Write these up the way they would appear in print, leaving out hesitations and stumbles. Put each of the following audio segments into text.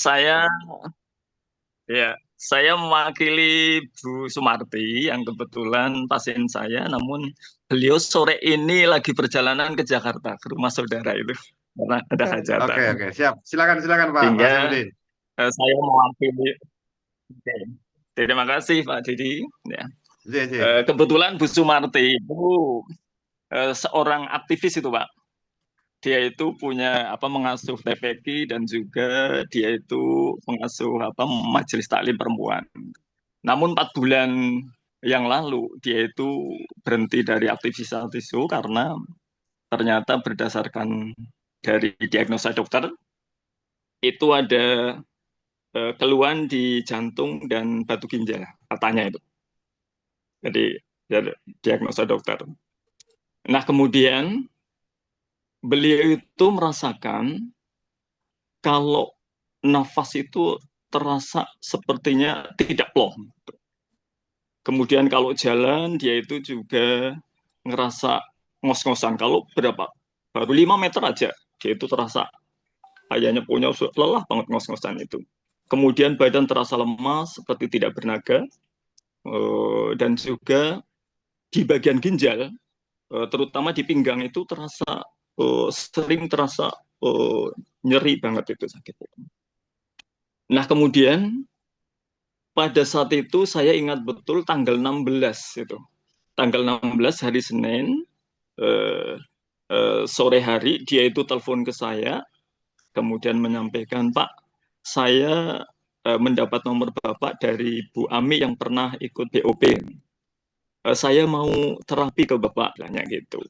Saya saya mewakili Bu Sumarti yang kebetulan pasien saya, namun beliau sore ini lagi perjalanan ke Jakarta, ke rumah saudara itu, karena ada Oke, hajatan. oke, siap. Silakan, silakan Pak Sehingga Zainuddin. saya mewakili. Oke. Terima kasih Pak Didi. Ya. J, J. Kebetulan Bu Sumarti itu seorang aktivis itu Pak. Dia itu punya mengasuh TPQ dan juga dia itu mengasuh Majelis Taklim Perempuan. Namun 4 bulan yang lalu dia itu berhenti dari aktivitas itu karena ternyata berdasarkan dari diagnosa dokter itu ada keluhan di jantung dan batu ginjal katanya itu. Jadi dari diagnosa dokter. Nah kemudian beliau itu merasakan kalau nafas itu terasa sepertinya tidak plong. Kemudian kalau jalan dia itu juga ngerasa ngos-ngosan. Kalau berapa? Baru 5 meter aja dia itu terasa kayaknya punya lelah banget ngos-ngosan itu. Kemudian badan terasa lemas seperti tidak bernaga dan juga di bagian ginjal terutama di pinggang itu terasa sering terasa eh, nyeri banget itu sakit. Nah kemudian pada saat itu saya ingat betul tanggal 16 itu. Tanggal 16 hari Senin eh, sore hari dia itu telepon ke saya kemudian menyampaikan Pak saya mendapat nomor Bapak dari Bu Ami yang pernah ikut BOP. Saya mau terapi ke Bapak bilangnya gitu.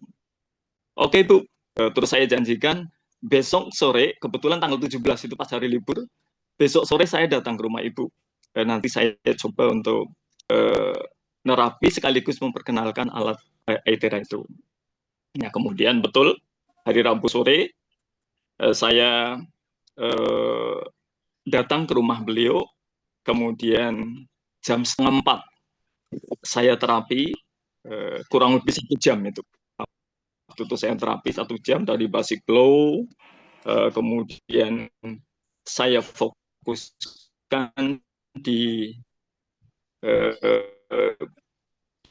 Oke Bu, terus saya janjikan besok sore kebetulan tanggal 17 itu pas hari libur. Besok sore saya datang ke rumah Ibu. Nanti saya coba untuk eh, nerapi sekaligus memperkenalkan alat EITERA itu. Nah, kemudian betul hari Rabu sore saya eh, datang ke rumah beliau, kemudian jam setengah 4 saya terapi kurang lebih 1 jam itu. Waktu itu saya terapi 1 jam dari basic glow, kemudian saya fokuskan di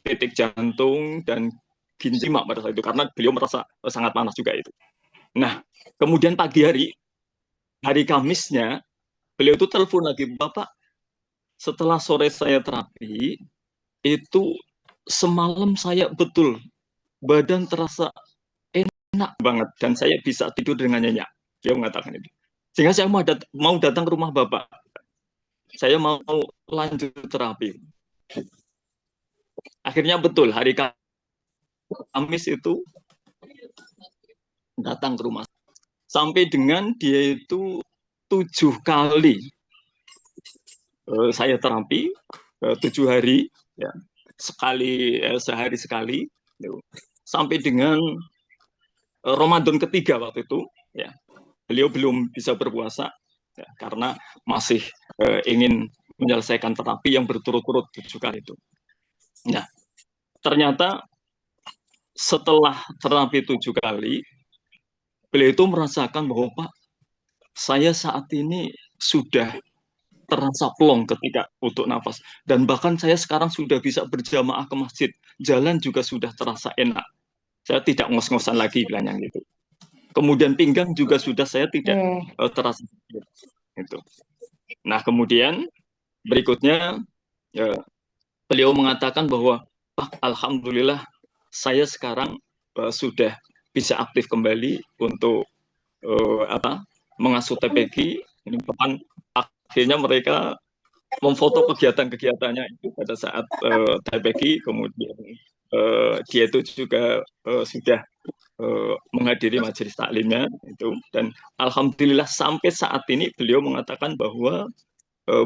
titik jantung dan ginjal pada saat itu karena beliau merasa sangat panas juga itu. Nah, kemudian pagi hari Kamisnya, beliau itu telepon lagi, Bapak, setelah sore saya terapi, itu semalam saya betul, badan terasa enak banget, dan saya bisa tidur dengan nyenyak. Dia mengatakan itu. Sehingga saya mau datang ke rumah Bapak. Saya mau lanjut terapi. Akhirnya betul, hari Kamis itu datang ke rumah. Sampai dengan dia itu 7 kali saya terapi 7 hari ya sekali sehari sekali sampai dengan Ramadan ketiga waktu itu ya beliau belum bisa berpuasa ya, karena masih ingin menyelesaikan terapi yang berturut-turut 7 kali itu. Nah ternyata setelah terapi 7 kali beliau itu merasakan bahwa Pak saya saat ini sudah terasa plong ketika untuk nafas. Dan bahkan saya sekarang sudah bisa berjamaah ke masjid. Jalan juga sudah terasa enak. Saya tidak ngos-ngosan lagi bilangnya gitu. Kemudian pinggang juga sudah saya tidak terasa itu. Nah kemudian berikutnya ya, beliau mengatakan bahwa alhamdulillah saya sekarang sudah bisa aktif kembali untuk mengasuh TPQ. Ini bahkan akhirnya mereka memfoto kegiatan-kegiatannya itu pada saat TPQ, kemudian dia itu juga sudah menghadiri majelis taklimnya itu, dan alhamdulillah sampai saat ini beliau mengatakan bahwa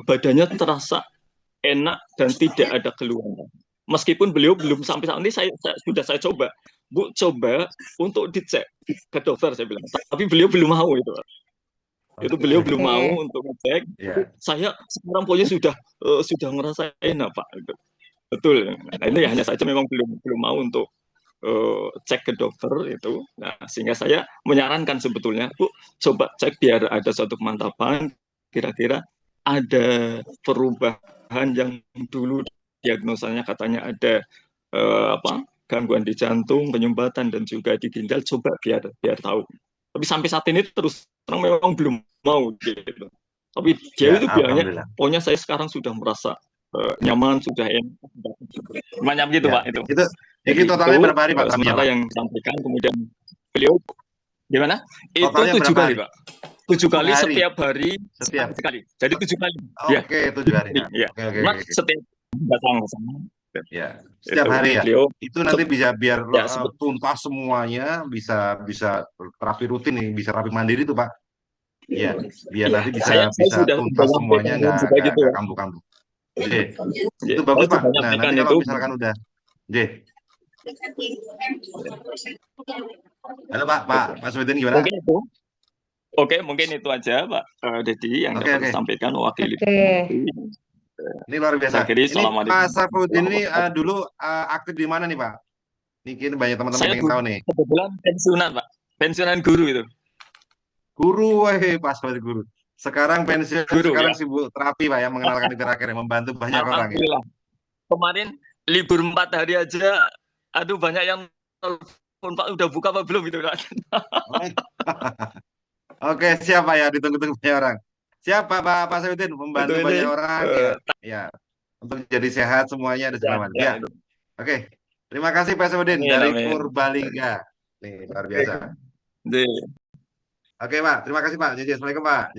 badannya terasa enak dan tidak ada keluhan. Meskipun beliau belum sampai saat ini sudah saya coba, Bu coba untuk dicek ke dokter saya bilang, tapi beliau belum mau itu beliau Oke. belum mau untuk ngecek. Ya. Saya sekarang pokoknya sudah ngerasa enak Pak. Betul. Nah, ini hanya saja memang belum belum mau untuk cek ke dokter itu. Nah, sehingga saya menyarankan sebetulnya, Bu, coba cek biar ada suatu kemantapan. kira-kira ada perubahan yang dulu diagnosanya katanya ada gangguan di jantung, penyumbatan dan juga di ginjal, coba biar tahu. Tapi sampai saat ini terus terang memang belum mau gitu. Tapi dia itu bilangnya, pokoknya saya sekarang sudah merasa nyaman, sudah enak, banyak gitu Pak itu. Jadi totalnya berapa hari Pak? Sementara yang disampaikan kemudian beliau gimana? Totalnya itu 7 kali Pak. 7 kali setiap hari sekali. Jadi 7 kali. Oke, 7 hari. Ya. Mas setiap datang ke sana. Ya, setiap hari ya. Itu nanti bisa biar tuntas semuanya, bisa terapi rutin nih, bisa terapi mandiri tuh Pak. Iya, biar nanti bisa tuntas semuanya, nggak kambuh-kambuh. Itu bagus Pak. Nah, nanti kalau misalkan udah, halo Pak Sweden gimana? Oke, mungkin itu aja Pak Dedi yang dapat disampaikan mewakili. Ini luar biasa. Ini Pak Safruddin ini dulu aktif di mana nih Pak? Mungkin banyak teman-teman yang ingin tahu nih. Kebetulan pensiunan Pak, pensiunan guru itu. Guru, Pak Safruddin guru. Sekarang pensiun, sekarang sibuk terapi Pak, yang mengenalkan terakhir, yang membantu banyak orang. Ya. Kemarin libur 4 hari aja, aduh banyak yang telepon Pak, udah buka apa belum itu Pak? Oke, siapa ya, ditunggu-tunggu banyak orang. Siapa Pak Safruddin membantu banyak orang ya untuk jadi sehat semuanya dan segala macam. Ya. Oke. Terima kasih Pak Safruddin dari Purbalingga. Nih luar biasa. Oke Pak, terima kasih Pak. Assalamualaikum Pak.